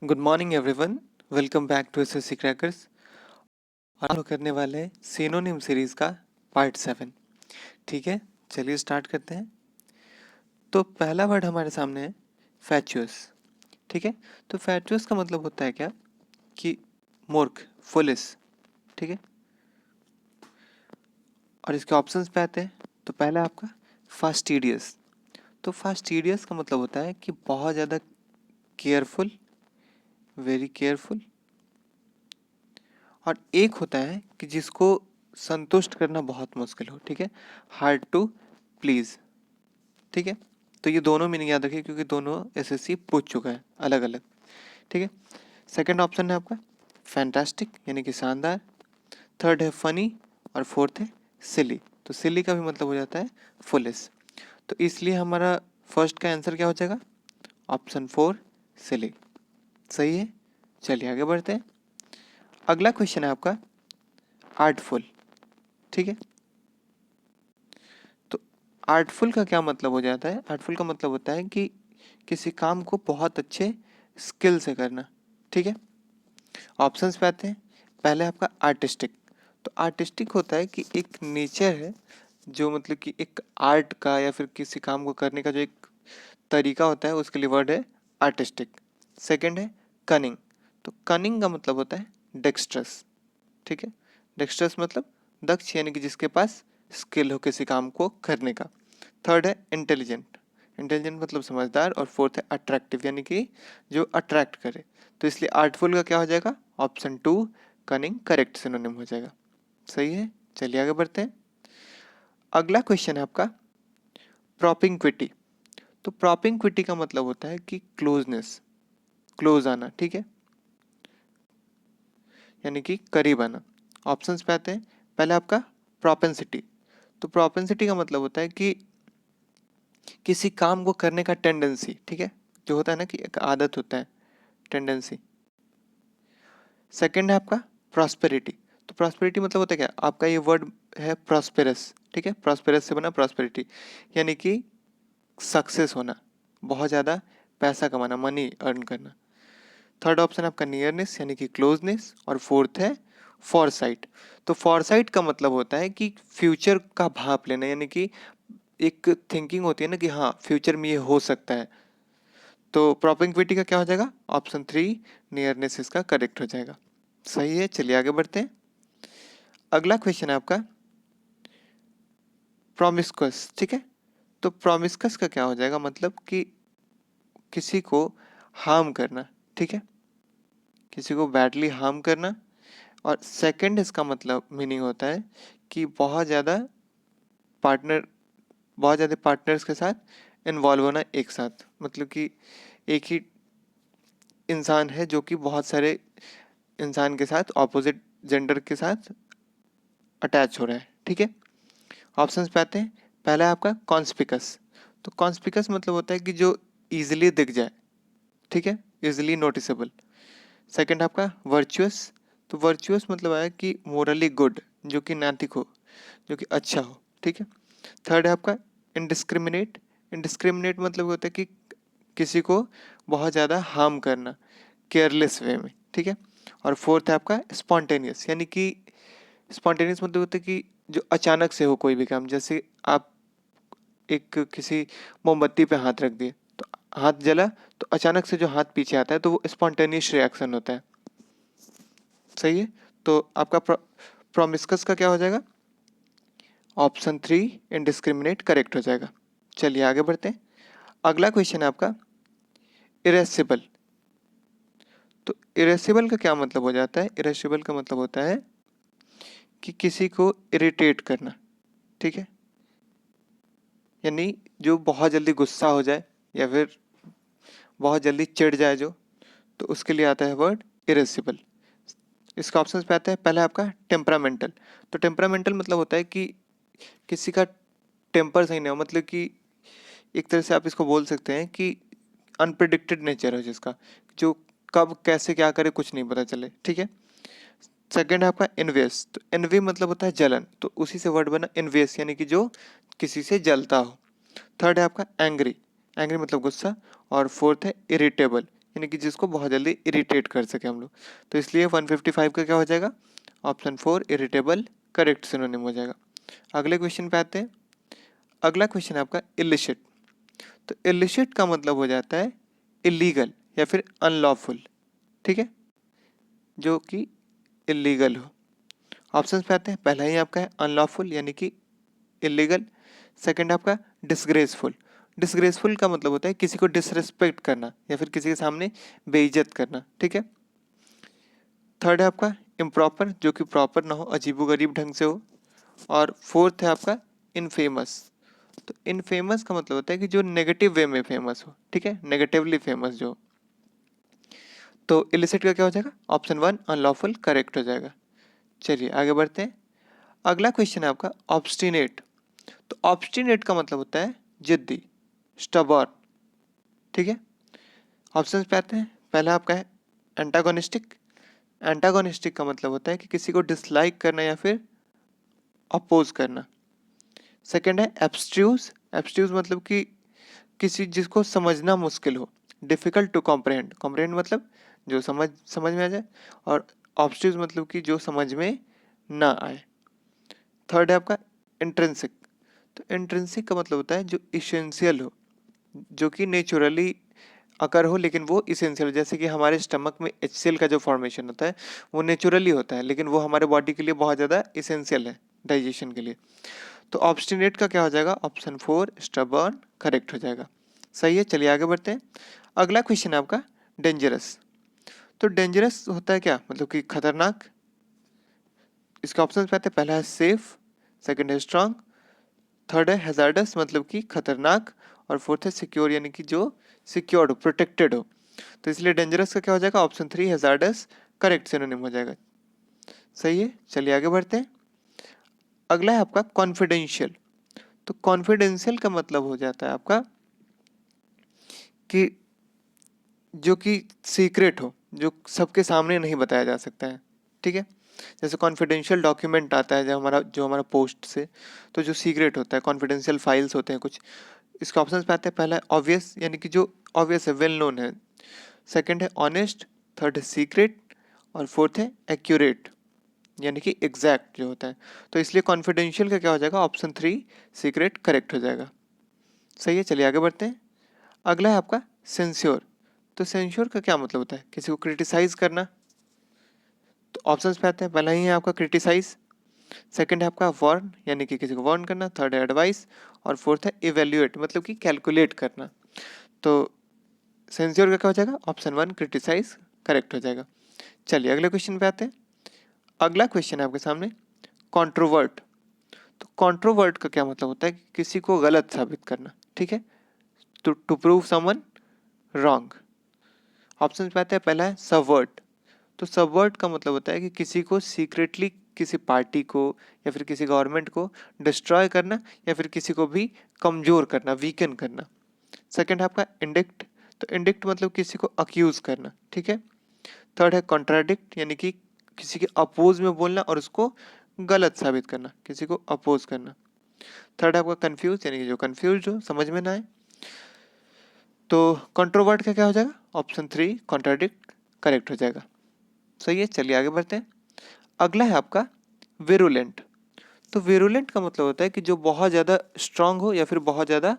Good morning everyone, welcome back to SSC crackers. और हम लोग करने वाले हैं सिनोनिम सीरीज का पार्ट 7। ठीक है, चलिए स्टार्ट करते हैं। तो पहला वर्ड हमारे सामने है फैचुअस। ठीक है, तो फैचुअस का मतलब होता है क्या कि मूर्ख, फुलिस। ठीक है, और इसके ऑप्शंस पे आते हैं। तो पहला आपका फास्टिडियस। तो फास्टिडियस का मतलब होता है कि बहुत ज़्यादा केयरफुल, वेरी केयरफुल। और एक होता है कि जिसको संतुष्ट करना बहुत मुश्किल हो। ठीक है, हार्ड टू प्लीज। ठीक है, तो ये दोनों मीनिंग याद रखिए क्योंकि दोनों एसएससी पूछ चुका है अलग अलग। ठीक है, सेकंड ऑप्शन है आपका फैंटास्टिक यानी कि शानदार, थर्ड है फनी, और फोर्थ है सिली। तो सिली का भी मतलब हो जाता है फुलिस। तो इसलिए हमारा फर्स्ट का आंसर क्या हो जाएगा? ऑप्शन 4 सिली। सही है, चलिए आगे बढ़ते हैं। अगला क्वेश्चन है आपका आर्टफुल। ठीक है, तो आर्टफुल का क्या मतलब हो जाता है? आर्टफुल का मतलब होता है कि किसी काम को बहुत अच्छे स्किल से करना। ठीक है, ऑप्शंस पे आते हैं। पहले आपका आर्टिस्टिक। तो आर्टिस्टिक होता है कि एक नेचर है जो मतलब कि एक आर्ट का या फिर किसी काम को करने का जो एक तरीका होता है, उसके लिए वर्ड है आर्टिस्टिक। सेकंड है कनिंग। तो कनिंग का मतलब होता है डेक्स्ट्रस। ठीक है, डेक्स्ट्रस मतलब दक्ष यानी कि जिसके पास स्किल हो किसी काम को करने का। थर्ड है इंटेलिजेंट। इंटेलिजेंट मतलब समझदार। और फोर्थ है अट्रैक्टिव यानी कि जो अट्रैक्ट करे। तो इसलिए आर्टफुल का क्या हो जाएगा? ऑप्शन 2 कनिंग करेक्ट सिनोनिम हो जाएगा। सही है, चलिए आगे बढ़ते हैं। अगला क्वेश्चन है आपका प्रोपिंक्विटी। तो प्रोपिंक्विटी का मतलब होता है कि क्लोजनेस, क्लोज आना। ठीक है, यानी कि करीब आना। ऑप्शंस पे आते हैं। पहले आपका प्रोपेंसिटी। तो प्रोपेंसिटी का मतलब होता है कि किसी काम को करने का टेंडेंसी। ठीक है, जो होता है ना कि एक आदत होता है, टेंडेंसी। सेकंड है आपका प्रॉस्पेरिटी। तो प्रॉस्पेरिटी मतलब होता है क्या? आपका ये वर्ड है प्रॉस्पेरस। ठीक है, प्रॉस्पेरस से बना प्रॉस्पेरिटी, यानी कि सक्सेस होना, बहुत ज़्यादा पैसा कमाना, मनी अर्न करना। थर्ड ऑप्शन आपका नियरनेस यानी कि क्लोजनेस। और फोर्थ है फॉरसाइट। तो फॉरसाइट का मतलब होता है कि फ्यूचर का भाप लेना, यानी कि एक थिंकिंग होती है ना कि हाँ फ्यूचर में ये हो सकता है। तो प्रोपेंक्विटी का क्या हो जाएगा? ऑप्शन 3 नियरनेस इसका करेक्ट हो जाएगा। सही है, चलिए आगे बढ़ते हैं। अगला क्वेश्चन है आपका प्रोमिस्कस। ठीक है, तो प्रोमिस्कस का क्या हो जाएगा? मतलब कि किसी को हार्म करना। ठीक है, किसी को बैडली हार्म करना। और सेकंड इसका मतलब मीनिंग होता है कि पार्टनर बहुत ज़्यादा पार्टनर्स के साथ इन्वॉल्व होना एक साथ। मतलब कि एक ही इंसान है जो कि बहुत सारे इंसान के साथ, ऑपोजिट जेंडर के साथ अटैच हो रहा है। ठीक है, ऑप्शंस पे आते हैं। पहला है आपका कॉन्स्पिकस। तो कॉन्स्पिकस मतलब होता है कि जो ईजिली दिख जाए। ठीक है, ईजिली नोटिसेबल। सेकंड आपका वर्चुअस। तो वर्चुअस मतलब है कि मोरली गुड, जो कि नैतिक हो, जो कि अच्छा हो। ठीक है, थर्ड है आपका इंडिस्क्रिमिनेट। इंडिस्क्रिमिनेट मतलब होता है कि किसी को बहुत ज़्यादा हार्म करना, केयरलेस वे में। ठीक है, और फोर्थ है आपका स्पॉन्टेनियस। यानी कि स्पॉन्टेनियस मतलब होता है कि जो अचानक से हो कोई भी काम। जैसे आप एक किसी मोमबत्ती पे हाथ रख दिए तो हाथ जला, तो अचानक से जो हाथ पीछे आता है तो वो स्पॉन्टेनियस रिएक्शन होता है। सही है, तो आपका प्रोमिस्कस का क्या हो जाएगा? ऑप्शन 3 इनडिस्क्रिमिनेट करेक्ट हो जाएगा। चलिए आगे बढ़ते हैं। अगला क्वेश्चन है आपका इरेसिबल। तो इरेसिबल का क्या मतलब हो जाता है? इरेसिबल का मतलब होता है कि किसी को इरिटेट करना। ठीक है, यानी जो बहुत जल्दी गुस्सा हो जाए या फिर बहुत जल्दी चिढ़ जाए जो, तो उसके लिए आता है वर्ड इरेसिबल। इसका ऑप्शन पे आता है। पहला आपका टेम्परामेंटल। तो टेम्परामेंटल मतलब होता है कि किसी का टेम्पर सही नहीं हो, मतलब कि एक तरह से आप इसको बोल सकते हैं कि अनप्रिडिक्टेड नेचर है जिसका, जो कब कैसे क्या करे कुछ नहीं पता चले। ठीक है, सेकंड है आपका इनवेस। तो इनवे मतलब होता है जलन, तो उसी से वर्ड बना इनवेस, यानी कि जो किसी से जलता हो। थर्ड है आपका एंग्री। एंग्री मतलब गुस्सा। और फोर्थ है इरिटेबल, यानी कि जिसको बहुत जल्दी इरिटेट कर सके हम लोग। तो इसलिए 155 का क्या हो जाएगा, ऑप्शन 4 इरिटेबल करेक्ट सिनोनिम हो जाएगा। अगले क्वेश्चन पे आते हैं। अगला क्वेश्चन है आपका इलिसिट। तो इलिसिट का मतलब हो जाता है इलीगल या फिर अनलॉफुल, ठीक है, जो कि इलीगल हो। ऑप्शंस पे आते हैं। पहला ही आपका है अनलॉफुल यानी कि इलीगल। सेकंड आपका डिसग्रेसफुल। डिसग्रेसफुल का मतलब होता है किसी को डिसरिस्पेक्ट करना या फिर किसी के सामने बेइज्जत करना, ठीक है। थर्ड है आपका इम्प्रॉपर, जो कि प्रॉपर ना हो, अजीबोगरीब ढंग से हो। और फोर्थ है आपका इनफेमस। तो इनफेमस का मतलब होता है कि जो नेगेटिव वे में फेमस हो, ठीक है, नेगेटिवली फेमस जो। तो इलिसिट का क्या हो जाएगा, ऑप्शन 1 अनलॉफुल करेक्ट हो जाएगा। चलिए आगे बढ़ते हैं। अगला क्वेश्चन है आपका ऑब्स्टिनेट। तो ऑब्स्टिनेट का मतलब होता है जिद्दी, स्टबॉर्न, ठीक है। ऑप्शंस पे आते हैं। पहला आपका है एंटागोनिस्टिक। एंटागोनिस्टिक का मतलब होता है कि किसी को डिसलाइक करना या फिर अपोज करना। सेकंड है एब्स्ट्रूज। एब्स्ट्रूज मतलब कि किसी जिसको समझना मुश्किल हो, डिफिकल्ट टू कॉम्प्रहेंड। कॉम्प्रहेंड मतलब जो समझ समझ में आ जाए, और ऑब्स्ट्रूज मतलब कि जो समझ में ना आए। थर्ड है आपका इंट्रिंसिक। तो इंट्रिंसिक का मतलब होता है जो इसेंशियल हो, जो कि नेचुरली अकर हो लेकिन वो इसेंशियल, जैसे कि हमारे स्टमक में HCl का जो फॉर्मेशन होता है वो नेचुरली होता है, लेकिन वो हमारे बॉडी के लिए बहुत ज़्यादा इसेंशियल है डाइजेशन के लिए। तो ऑब्स्टिनेट का क्या हो जाएगा, ऑप्शन 4 स्टबर्न करेक्ट हो जाएगा। सही है, चलिए आगे बढ़ते हैं। अगला क्वेश्चन है आपका डेंजरस। तो डेंजरस होता है क्या, मतलब कि खतरनाक। इसके ऑप्शन पे आते हैं। पहला है सेफ, सेकंड है स्ट्रांग, थर्ड है हैजार्डस मतलब कि खतरनाक, और फोर्थ है सिक्योर यानी कि जो सिक्योर्ड हो, प्रोटेक्टेड हो। तो इसलिए डेंजरस का क्या हो जाएगा, ऑप्शन 3 हैजार्डस करेक्ट सिनोनिम हो जाएगा। सही है, चलिए आगे बढ़ते हैं। अगला है आपका कॉन्फिडेंशियल। तो कॉन्फिडेंशियल का मतलब हो जाता है आपका कि जो कि सीक्रेट हो, जो सबके सामने नहीं बताया जा सकता है, ठीक है। जैसे कॉन्फिडेंशियल डॉक्यूमेंट आता है जो हमारा पोस्ट से, तो जो सीक्रेट होता है, कॉन्फिडेंशियल फाइल्स होते हैं कुछ। इसके ऑप्शंस पे आते हैं। पहला है ऑब्वियस यानी कि जो ऑब्वियस है, वेल नोन है। सेकंड है ऑनेस्ट, थर्ड है सीक्रेट, और फोर्थ है एक्यूरेट यानी कि एग्जैक्ट जो होता है। तो इसलिए कॉन्फिडेंशियल का क्या हो जाएगा, ऑप्शन 3 सीक्रेट करेक्ट हो जाएगा। सही है, चलिए आगे बढ़ते हैं। अगला है आपका सेंश्योर। तो सेंश्योर का क्या मतलब होता है, किसी को क्रिटिसाइज करना। तो ऑप्शंस पे आते हैं। पहला ही है आपका क्रिटिसाइज, सेकंड है आपका वार्न यानी कि किसी को वार्न करना, थर्ड है एडवाइस, और फोर्थ है इवेल्युएट मतलब कि कैलकुलेट करना। तो सेंश्योर का क्या हो जाएगा, ऑप्शन 1 क्रिटिसाइज करेक्ट हो जाएगा। चलिए अगले क्वेश्चन पे आते हैं। अगला क्वेश्चन है आपके सामने कॉन्ट्रोवर्ट। तो कॉन्ट्रोवर्ट का क्या मतलब होता है कि किसी को गलत साबित करना, ठीक है, to prove someone wrong. Option पे आते हैं। पहला है सबवर्ट। तो सबवर्ट का मतलब होता है कि किसी को सीक्रेटली किसी पार्टी को या फिर किसी गवर्नमेंट को डिस्ट्रॉय करना या फिर किसी को भी कमजोर करना, वीकन करना। सेकंड है आपका इंडिक्ट। तो इंडिक्ट मतलब किसी को अक्यूज करना, ठीक है। थर्ड है कॉन्ट्राडिक्ट यानी कि किसी के अपोज में बोलना और उसको गलत साबित करना, किसी को अपोज करना। थर्ड है आपका कंफ्यूज यानी कि जो कंफ्यूज हो, समझ में ना आए। तो कंट्रोवर्ट का क्या हो जाएगा, ऑप्शन 3 कॉन्ट्राडिक्ट करेक्ट हो जाएगा। सही है, चलिए आगे बढ़ते हैं। अगला है आपका विरुलेंट। तो विरुलेंट का मतलब होता है कि जो बहुत ज़्यादा स्ट्रांग हो या फिर बहुत ज़्यादा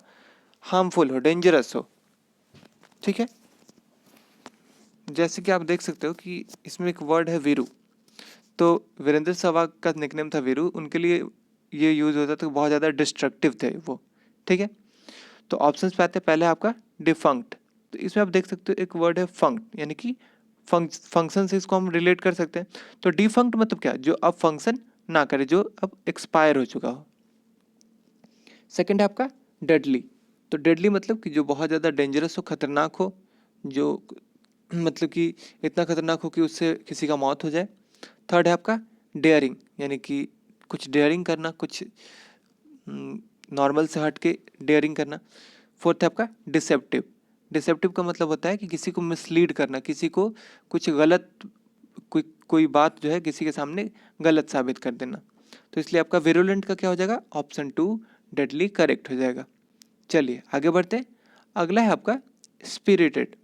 हार्मफुल हो, डेंजरस हो, ठीक है। जैसे कि आप देख सकते हो कि इसमें एक वर्ड है वीरू। तो वीरेंद्र सहवाग का निकनेम था वीरू, उनके लिए ये यूज होता था, बहुत ज़्यादा डिस्ट्रक्टिव थे वो, ठीक है। तो ऑप्शंस पे आते हैं। पहले आपका डिफंक्ट। तो इसमें आप देख सकते हो एक वर्ड है फंक्ट यानी कि फंक्शन से इसको हम रिलेट कर सकते हैं। तो डिफंक्ट मतलब क्या, जो अब फंक्शन ना करे, जो अब एक्सपायर हो चुका हो। सेकंड है आपका डेडली। तो डेडली मतलब कि जो बहुत ज़्यादा डेंजरस हो, खतरनाक हो, जो मतलब कि इतना खतरनाक हो कि उससे किसी का मौत हो जाए। थर्ड है आपका डेयरिंग यानी कि कुछ डेयरिंग करना, कुछ नॉर्मल से हट के डेयरिंग करना। फोर्थ है आपका डिसेप्टिव। डिसेप्टिव का मतलब होता है कि किसी को मिसलीड करना, किसी को कुछ गलत, कोई बात जो है किसी के सामने गलत साबित कर देना। तो इसलिए आपका विरुलेंट का क्या हो जाएगा, ऑप्शन 2 डेडली करेक्ट हो जाएगा। चलिए आगे बढ़ते हैं। अगला है आपका स्पिरिटेड।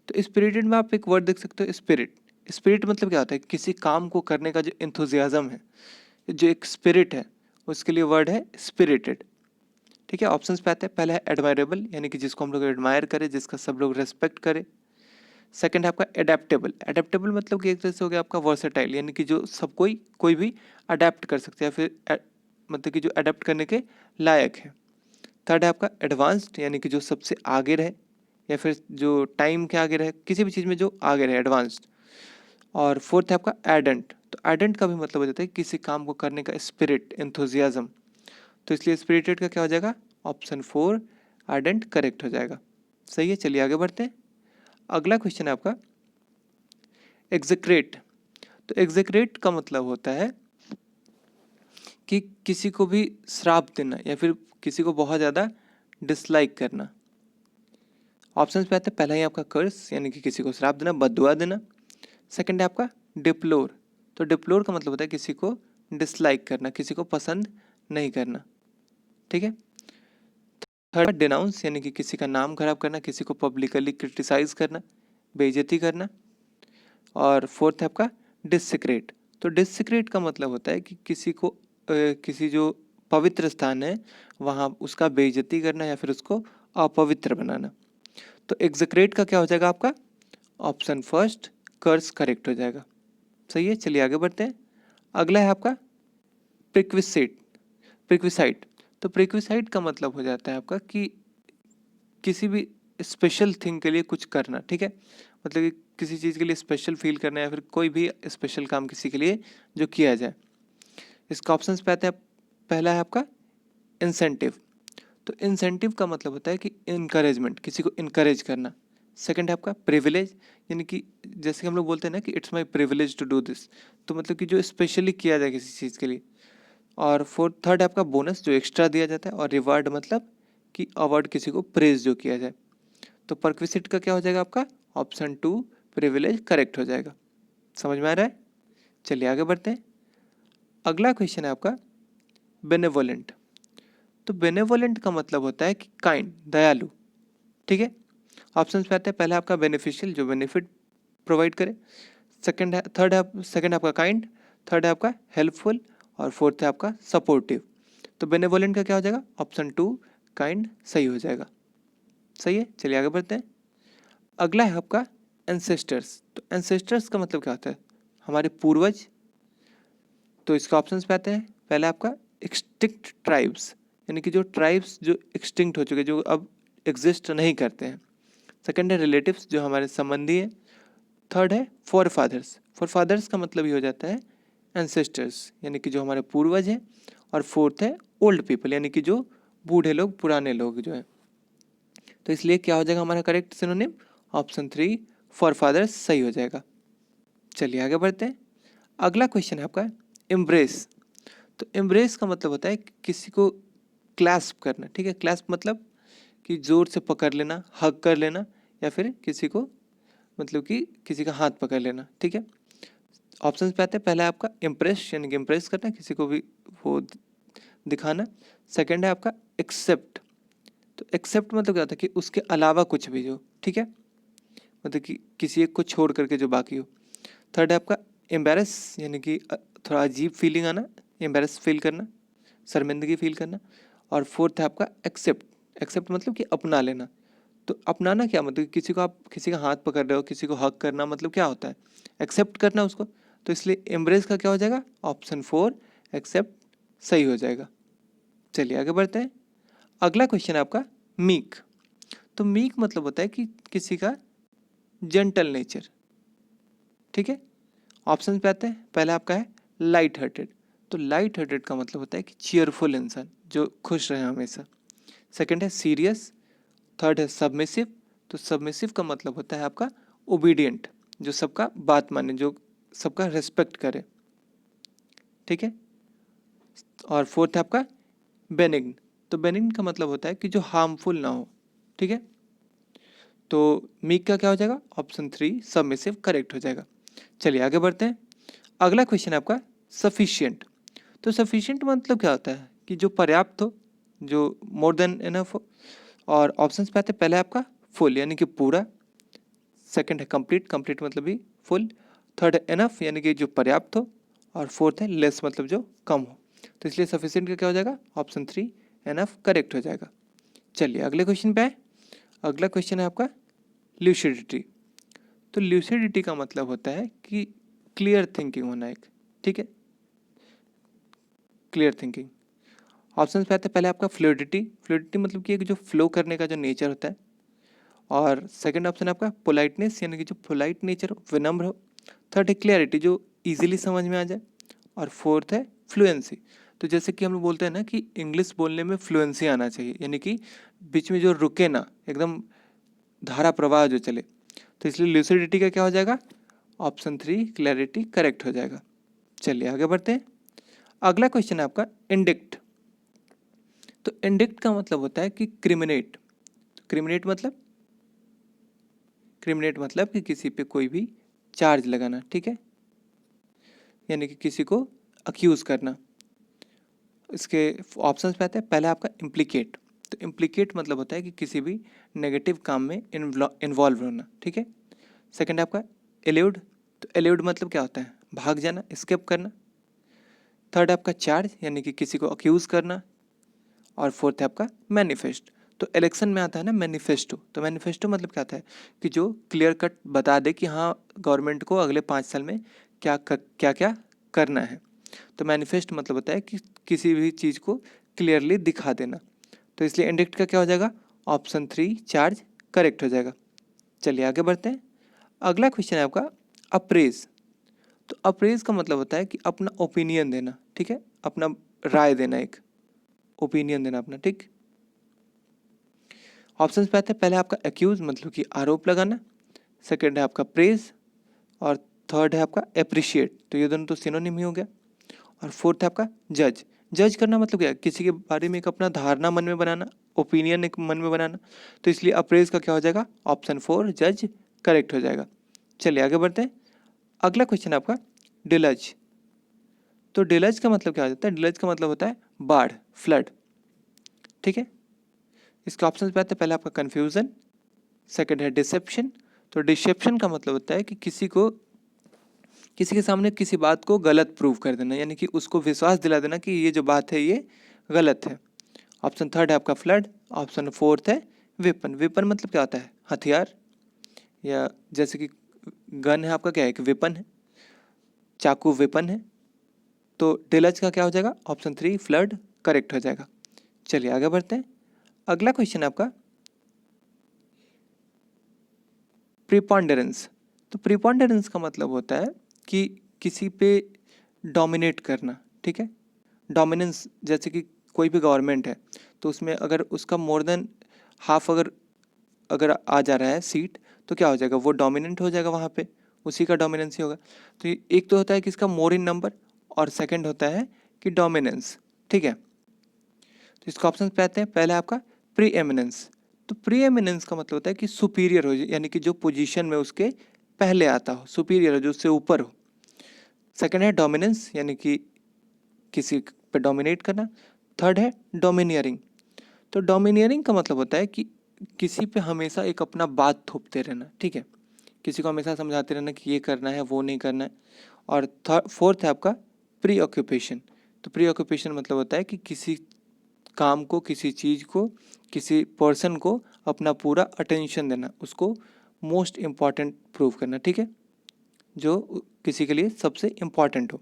तो स्पिरिटेड में आप एक वर्ड देख सकते हो, स्पिरिट। स्पिरिट मतलब क्या होता है, किसी काम को करने का जो एंथुजियाज्म है, जो एक स्पिरिट है, उसके लिए वर्ड है स्पिरिटेड। ठीक है, ऑप्शंस पे आते हैं। पहला है एडमायरेबल, यानी कि जिसको हम लोग एडमायर करें, जिसका सब लोग रेस्पेक्ट करें। सेकंड है आपका एडेप्टेबल। एडेप्टेबल मतलब कि एक तरह से हो गया आपका वर्सेटाइल, यानी कि जो सब कोई भी अडेप्ट कर सकते हैं, फिर मतलब कि जो अडेप्ट करने के लायक है। थर्ड है आपका एडवांस्ड, यानी कि जो सबसे आगे रहे, या फिर जो टाइम के आगे रहे, किसी भी चीज़ में जो आगे रहे, एडवांस्ड। और फोर्थ है आपका एडेंट। तो एडेंट का भी मतलब हो जाता है किसी काम को करने का स्पिरिट, एंथुजियाज्म। तो इसलिए स्पिरिटेड का क्या हो जाएगा, ऑप्शन 4 एडेंट करेक्ट हो जाएगा। सही है, चलिए आगे बढ़ते हैं। अगला क्वेश्चन है आपका एग्जेक्रेट। तो एग्जेक्रेट का मतलब होता है कि किसी को भी श्राप देना, या फिर किसी को बहुत ज़्यादा डिसलाइक करना। ऑप्शंस पे आते हैं। पहला ही आपका कर्स, यानी कि किसी को श्राप देना, बददुआ देना। सेकंड है आपका डिप्लोर। तो डिप्लोर का मतलब होता है किसी को डिसलाइक करना, किसी को पसंद नहीं करना। ठीक है। थर्ड डिनाउंस, यानी कि किसी का नाम खराब करना, किसी को पब्लिकली क्रिटिसाइज करना, बेइज्जती करना। और फोर्थ है आपका डिसक्रेट। तो डिसक्रेट का मतलब होता है कि किसी को किसी जो पवित्र स्थान है वहाँ उसका बेइज्जती करना, या फिर उसको अपवित्र बनाना। तो एग्जेक्रेट का क्या हो जाएगा आपका, ऑप्शन फर्स्ट कर्स करेक्ट हो जाएगा। सही है, चलिए आगे बढ़ते हैं। अगला है आपका प्रिक्विसाइट। प्रिक्विसाइट, तो प्रिक्विसाइट का मतलब हो जाता है आपका कि किसी भी स्पेशल थिंग के लिए कुछ करना। ठीक है, मतलब कि किसी चीज़ के लिए स्पेशल फील करना, या फिर कोई भी स्पेशल काम किसी के लिए जो किया जाए। इसका ऑप्शंस पे आते हैं। पहला है आपका इंसेंटिव। तो इंसेंटिव का मतलब होता है कि इनकरेजमेंट, किसी को इनकरेज करना। सेकंड है आपका प्रिविलेज, यानी कि जैसे कि हम लोग बोलते हैं ना कि it's my privilege to do this, तो मतलब कि जो स्पेशली किया जाए किसी चीज़ के लिए। और थर्ड है आपका बोनस, जो एक्स्ट्रा दिया जाता है। और रिवार्ड मतलब कि अवार्ड, किसी को प्रेज जो किया जाए। तो परक्विसिट का क्या हो जाएगा आपका, ऑप्शन 2 प्रिविलेज करेक्ट हो जाएगा। समझ में आ रहा है, चलिए आगे बढ़ते हैं। अगला क्वेश्चन है आपका बेनेवोलेंट। तो बेनेवोलेंट का मतलब होता है कि काइंड, दयालु। ठीक है, ऑप्शंस पे आते हैं। पहला आपका बेनिफिशियल, जो बेनिफिट प्रोवाइड करे। सेकंड है आपका काइंड। थर्ड है आपका हेल्पफुल। और फोर्थ है आपका सपोर्टिव। तो बेनेवोलेंट का क्या हो जाएगा, ऑप्शन 2 काइंड सही हो जाएगा। सही है, चलिए आगे बढ़ते हैं। अगला है आपका एंसेस्टर्स। तो एंसेस्टर्स का मतलब क्या होता है, हमारे पूर्वज। तो इसका ऑप्शंस पे आते हैं। पहला आपका एक्सटिंक्ट ट्राइब्स, यानी कि जो ट्राइब्स जो एक्सटिंक्ट हो चुके, जो अब एग्जिस्ट नहीं करते हैं। सेकंड है रिलेटिव्स, जो हमारे संबंधी हैं। थर्ड है फॉर फादर्स। फॉर फादर्स का मतलब ये हो जाता है एंसेस्टर्स, यानी कि जो हमारे पूर्वज हैं। और फोर्थ है ओल्ड पीपल, यानी कि जो बूढ़े लोग, पुराने लोग जो हैं। तो इसलिए क्या हो जाएगा हमारा correct synonym, option 3 for fathers सही हो जाएगा। चलिए आगे बढ़ते हैं। अगला क्वेश्चन है आपका एम्ब्रेस। तो एम्ब्रेस का मतलब होता है कि किसी को क्लैस्प करना। ठीक है, क्लैस्प मतलब कि जोर से पकड़ लेना, हग कर लेना, या फिर किसी को मतलब कि किसी का हाथ पकड़ लेना। ठीक है, ऑप्शन पे आते हैं। पहला है आपका इम्प्रेस, यानी कि इम्प्रेस करना, किसी को भी वो दिखाना। सेकंड है आपका एक्सेप्ट। तो एक्सेप्ट मतलब क्या होता है कि उसके अलावा कुछ भी जो, ठीक है, मतलब कि किसी एक को छोड़ करके जो बाकी हो। थर्ड है आपका एम्बेरस, यानी कि थोड़ा अजीब फीलिंग आना, एम्बेरस फील करना, शर्मिंदगी फील करना। और फोर्थ है आपका एक्सेप्ट। एक्सेप्ट मतलब कि अपना लेना। तो अपनाना क्या मतलब, किसी को आप किसी का हाथ पकड़ रहे हो, किसी को हक करना, मतलब क्या होता है, एक्सेप्ट करना उसको। तो इसलिए एम्ब्रेस का क्या हो जाएगा, ऑप्शन 4 एक्सेप्ट सही हो जाएगा। चलिए आगे बढ़ते हैं। अगला क्वेश्चन है आपका मीक। तो मीक मतलब होता है कि किसी का जेंटल नेचर। ठीक है, ऑप्शन पे आते हैं। पहला आपका है लाइट हार्टेड। तो लाइट हार्टेड का मतलब होता है कि चीयरफुल इंसान, जो खुश रहे हमेशा। सेकंड है सीरियस। थर्ड है सबमिसिव। तो सबमिसिव का मतलब होता है आपका ओबीडियंट, जो सबका बात माने, जो सबका रिस्पेक्ट करे। ठीक है, और फोर्थ है आपका बेनिग्न। तो बेनिग्न का मतलब होता है कि जो हार्मफुल ना हो। ठीक है, तो मीक का क्या हो जाएगा, ऑप्शन 3 सबमिसिव करेक्ट हो जाएगा। चलिए आगे बढ़ते हैं। अगला क्वेश्चन है आपका सफिशिएंट। तो सफिशिएंट मतलब क्या होता है कि जो पर्याप्त हो, जो मोर देन इनफ हो। और ऑप्शंस पे आते हैं। पहला है आपका फुल, यानी कि पूरा। सेकंड है कंप्लीट, कंप्लीट मतलब भी फुल, थर्ड है इनफ यानी कि जो पर्याप्त हो, और फोर्थ है लेस मतलब जो कम हो। तो इसलिए सफिशिएंट का क्या हो जाएगा, ऑप्शन 3 इनफ करेक्ट हो जाएगा। चलिए अगले क्वेश्चन पे आए। अगला क्वेश्चन है आपका ल्यूसिडिटी। तो ल्यूसिडिटी का मतलब होता है कि क्लियर थिंकिंग होना एक, ठीक है, क्लियर थिंकिंग। ऑप्शन पे आते हैं, पहले आपका फ्लूइडिटी, फ्लूइडिटी मतलब कि एक जो फ्लो करने का जो नेचर होता है, और सेकंड ऑप्शन आपका पोलाइटनेस यानी कि जो पोलाइट नेचर हो, विनम्र हो, थर्ड है क्लियरिटी जो इजीली समझ में आ जाए, और फोर्थ है फ्लुएंसी। तो जैसे कि हम लोग बोलते हैं ना कि इंग्लिश बोलने में फ्लुएंसी आना चाहिए, यानी कि बीच में जो रुके ना, एकदम धारा प्रवाह जो चले। तो इसलिए ल्यूसिडिटी का क्या हो जाएगा, ऑप्शन 3 क्लैरिटी करेक्ट हो जाएगा। चलिए आगे बढ़ते हैं। अगला क्वेश्चन है आपका इंडिक्ट। तो इंडिक्ट का मतलब होता है कि क्रिमिनेट। क्रिमिनेट मतलब, क्रिमिनेट मतलब कि किसी पे कोई भी चार्ज लगाना, ठीक है, यानी कि किसी को अक्यूज करना। इसके ऑप्शंस पे आते हैं, पहला आपका इम्प्लीकेट। तो इम्प्लीकेट मतलब होता है कि किसी भी नेगेटिव काम में इन्वॉल्व होना, ठीक है। सेकंड आपका एल्यूड। तो एल्यूड मतलब क्या होता है, भाग जाना, स्केप करना। थर्ड आपका चार्ज यानी कि किसी को अक्यूज करना, और फोर्थ है आपका मैनिफेस्ट। तो इलेक्शन में आता है ना मैनिफेस्टो। तो मैनिफेस्टो मतलब क्या आता है कि जो क्लियर कट बता दे कि हाँ गवर्नमेंट को अगले 5 साल में क्या क्या करना है। तो मैनिफेस्ट मतलब होता है कि किसी भी चीज़ को क्लियरली दिखा देना। तो इसलिए इंडिक्ट का क्या हो जाएगा, ऑप्शन 3 चार्ज करेक्ट हो जाएगा। चलिए आगे बढ़ते हैं। अगला क्वेश्चन है आपका अप्रेज। तो अप्रेज का मतलब होता है कि अपना ओपिनियन देना, ठीक है, अपना राय देना, एक ओपिनियन देना अपना, ठीक। ऑप्शंस पे आते हैं, पहले आपका एक्यूज मतलब कि आरोप लगाना, सेकंड है आपका प्रेज, और थर्ड है आपका अप्रिशिएट। तो ये दोनों तो सिनोनिम ही हो गया। और फोर्थ है आपका जज। जज करना मतलब क्या, किसी के बारे में एक अपना धारणा मन में बनाना, ओपिनियन एक मन में बनाना। तो इसलिए अप्रेज का क्या हो जाएगा, ऑप्शन 4 जज करेक्ट हो जाएगा। चलिए आगे बढ़ते हैं। अगला क्वेश्चन है आपका डिलज। तो डिलज का मतलब क्या हो जाता है, डिलज का मतलब होता है बाढ़, फ्लड, ठीक है। इसके ऑप्शन पे आते हैं, पहले आपका कन्फ्यूजन, सेकंड है डिसेप्शन। तो डिसेप्शन का मतलब होता है कि किसी के सामने किसी बात को गलत प्रूव कर देना, यानी कि उसको विश्वास दिला देना कि ये जो बात है ये गलत है। ऑप्शन थर्ड है आपका फ्लड। ऑप्शन फोर्थ है वेपन। वेपन मतलब क्या होता है, हथियार, या जैसे कि गन है आपका क्या है, एक वेपन है, चाकू वेपन है। तो डिलज का क्या हो जाएगा, ऑप्शन 3 फ्लड करेक्ट हो जाएगा। चलिए आगे बढ़ते हैं। अगला क्वेश्चन है आपका प्रीपॉन्डरेंस। तो प्रीपॉन्डरेंस का मतलब होता है कि किसी पे डोमिनेट करना, ठीक है। डोमिनेंस जैसे कि कोई भी गवर्नमेंट है तो उसमें अगर उसका मोर देन हाफ अगर आ जा रहा है सीट, तो क्या हो जाएगा, वो डोमिनेंट हो जाएगा, वहाँ पे उसी का डोमिनेंस ही होगा। तो एक तो होता है कि इसका मोर इन नंबर, और सेकंड होता है कि डोमिनेंस, ठीक है। तो इसका ऑप्शन पे आते हैं, पहला आपका प्री एमिनेंस। तो प्री एमिनेंस का मतलब होता है कि सुपीरियर हो, यानी कि जो पोजीशन में उसके पहले आता हो, सुपीरियर हो, जो उससे ऊपर हो। सेकंड है डोमिनेंस यानी कि किसी पे डोमिनेट करना। थर्ड है डोमिनियरिंग। तो डोमिनियरिंग का मतलब होता है कि किसी पे हमेशा एक अपना बात थोपते रहना, ठीक है, किसी को हमेशा समझाते रहना कि ये करना है वो नहीं करना है। और फोर्थ है आपका प्री ऑक्यूपेशन। तो प्री ऑक्यूपेशन मतलब होता है कि किसी काम को, किसी चीज़ को, किसी पर्सन को अपना पूरा अटेंशन देना, उसको मोस्ट इम्पॉर्टेंट प्रूव करना, ठीक है, जो किसी के लिए सबसे इम्पॉर्टेंट हो।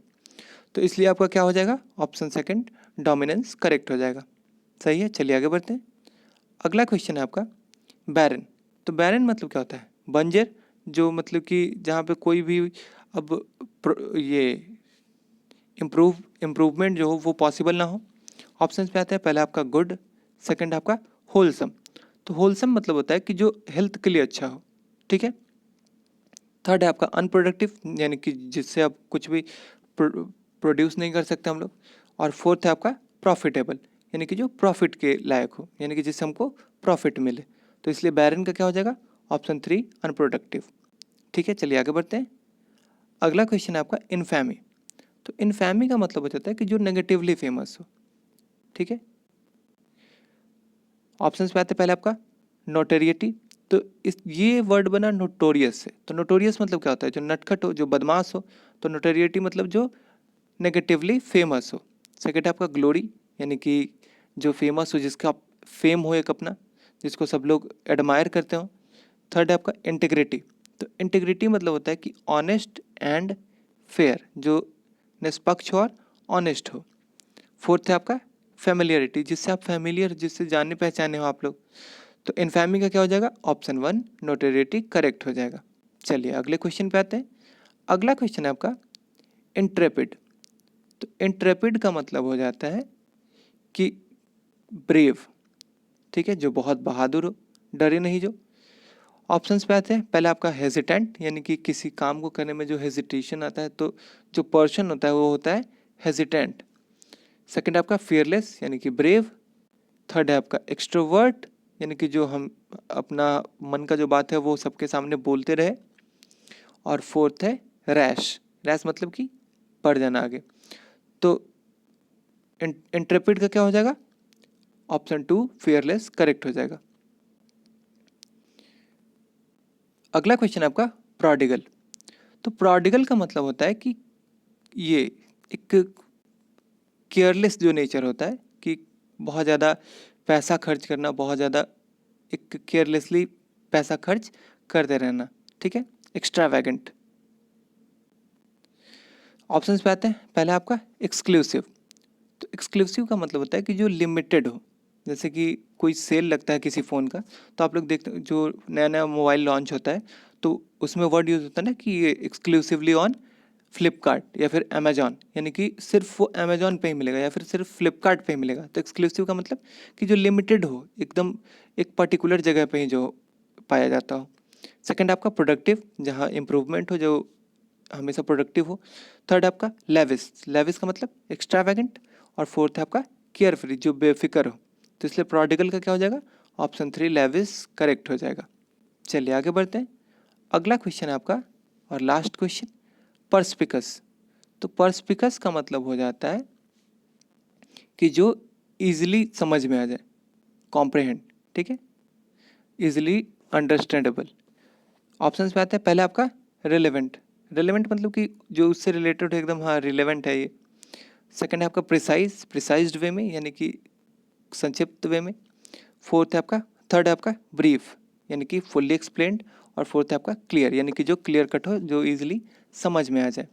तो इसलिए आपका क्या हो जाएगा, ऑप्शन सेकंड डोमिनेंस करेक्ट हो जाएगा। सही है, चलिए आगे बढ़ते हैं। अगला क्वेश्चन है आपका बैरन। तो बैरन मतलब क्या होता है, बंजर, जो मतलब कि जहाँ पे कोई भी अब ये इम्प्रूवमेंट जो हो वो पॉसिबल ना हो। ऑप्शन पे आते हैं, पहला आपका गुड, सेकंड आपका होलसम। तो होलसम मतलब होता है कि जो हेल्थ के लिए अच्छा हो, ठीक है। थर्ड है आपका अनप्रोडक्टिव, यानी कि जिससे आप कुछ भी प्रोड्यूस नहीं कर सकते हम लोग। और फोर्थ है आपका प्रॉफिटेबल, यानी कि जो प्रॉफिट के लायक हो, यानी कि जिससे हमको प्रॉफिट मिले। तो इसलिए बैरन का क्या हो जाएगा, ऑप्शन 3 अनप्रोडक्टिव। ठीक है, चलिए आगे बढ़ते हैं। अगला क्वेश्चन है आपका इनफैमी। तो इनफैमी का मतलब हो जाता है कि जो नेगेटिवली फेमस हो, ठीक है। ऑप्शन पे आते हैं, पहले आपका नोटेरियटी, तो इस ये वर्ड बना नोटोरियस से। तो नोटोरियस मतलब क्या होता है? जो नटखट हो, जो बदमाश हो। तो नोटोरिएटी मतलब जो नेगेटिवली फेमस हो। सेकंड है आपका ग्लोरी, यानी कि जो फेमस हो, जिसका फेम हो एक अपना, जिसको सब लोग एडमायर करते हो। थर्ड है आपका इंटीग्रिटी। तो इंटीग्रिटी मतलब होता है कि ऑनेस्ट एंड फेयर, जो निष्पक्ष हो और ऑनेस्ट हो। फोर्थ है आपका फेमिलियरिटी, जिससे आप फेमिलियर, जिससे जाने पहचाने हो आप लोग। तो इनफैमी का क्या हो जाएगा? ऑप्शन 1 नोटोरिएटी करेक्ट हो जाएगा। चलिए अगले क्वेश्चन पे आते हैं। अगला क्वेश्चन है आपका इंट्रेपिड। तो इंट्रेपिड का मतलब हो जाता है कि ब्रेव, ठीक है, जो बहुत बहादुर हो, डरे नहीं जो। ऑप्शंस पे आते हैं। पहले आपका हेजिटेंट, यानी कि किसी काम को करने में जो हेजिटेशन आता है, तो जो पर्सन होता है वो होता है हेजिटेंट। सेकंड आपका फियरलेस, यानी कि ब्रेव। थर्ड है आपका एक्सट्रोवर्ट, यानी कि जो हम अपना मन का जो बात है वो सबके सामने बोलते रहे। और फोर्थ है रैश। रैश मतलब कि बढ़ जाना आगे। तो इंट्रेपिड का क्या हो जाएगा? ऑप्शन 2 फियरलेस करेक्ट हो जाएगा। अगला क्वेश्चन आपका प्रोडिगल। तो प्रोडिगल का मतलब होता है कि ये एक केयरलेस जो नेचर होता है, कि बहुत ज़्यादा पैसा खर्च करना, बहुत ज़्यादा एक केयरलेसली पैसा खर्च करते रहना, ठीक है, एक्स्ट्रावैगेंट। ऑप्शंस पे आते हैं। पहला आपका एक्सक्लूसिव। तो एक्सक्लूसिव का मतलब होता है कि जो लिमिटेड हो। जैसे कि कोई सेल लगता है किसी फ़ोन का, तो आप लोग देखते हो जो नया नया मोबाइल लॉन्च होता है, तो उसमें वर्ड यूज़ होता है ना कि ये एक्सक्लूसिवली ऑन फ्लिपकार्ट या फिर अमेजॉन, यानी कि सिर्फ वो अमेजॉन पे ही मिलेगा या फिर सिर्फ फ्लिपकार्ट पे ही मिलेगा। तो एक्सक्लूसिव का मतलब कि जो लिमिटेड हो, एकदम एक पर्टिकुलर जगह पे ही जो पाया जाता हो। सेकंड आपका प्रोडक्टिव, जहाँ इम्प्रूवमेंट हो, जो हमेशा प्रोडक्टिव हो। थर्ड आपका लेविस। लेविस का मतलब एक्स्ट्रावैगेंट। और फोर्थ है आपका केयर फ्री, जो बेफिक्र हो। तो इसलिए प्रोडिगल का क्या हो जाएगा? ऑप्शन 3 लेविस करेक्ट हो जाएगा। चलिए आगे बढ़ते हैं। अगला क्वेश्चन है आपका और लास्ट क्वेश्चन, परस्पिकस। तो परस्पिकस का मतलब हो जाता है कि जो इजीली समझ में आ जाए, कॉम्प्रहेंड, ठीक है, इजीली अंडरस्टैंडेबल। ऑप्शंस पे आते हैं। पहले आपका रिलेवेंट। रिलेवेंट मतलब कि जो उससे रिलेटेड है, एकदम हाँ रिलेवेंट है ये। सेकंड है आपका प्रिसाइज, प्रिसाइज्ड वे में, यानी कि संक्षिप्त वे में। फोर्थ है आपका, थर्ड है आपका ब्रीफ, यानी कि फुल्ली एक्सप्लेन्ड। और फोर्थ है आपका क्लियर, यानी कि जो क्लियर कट हो, जो इजीली समझ में आ जाए।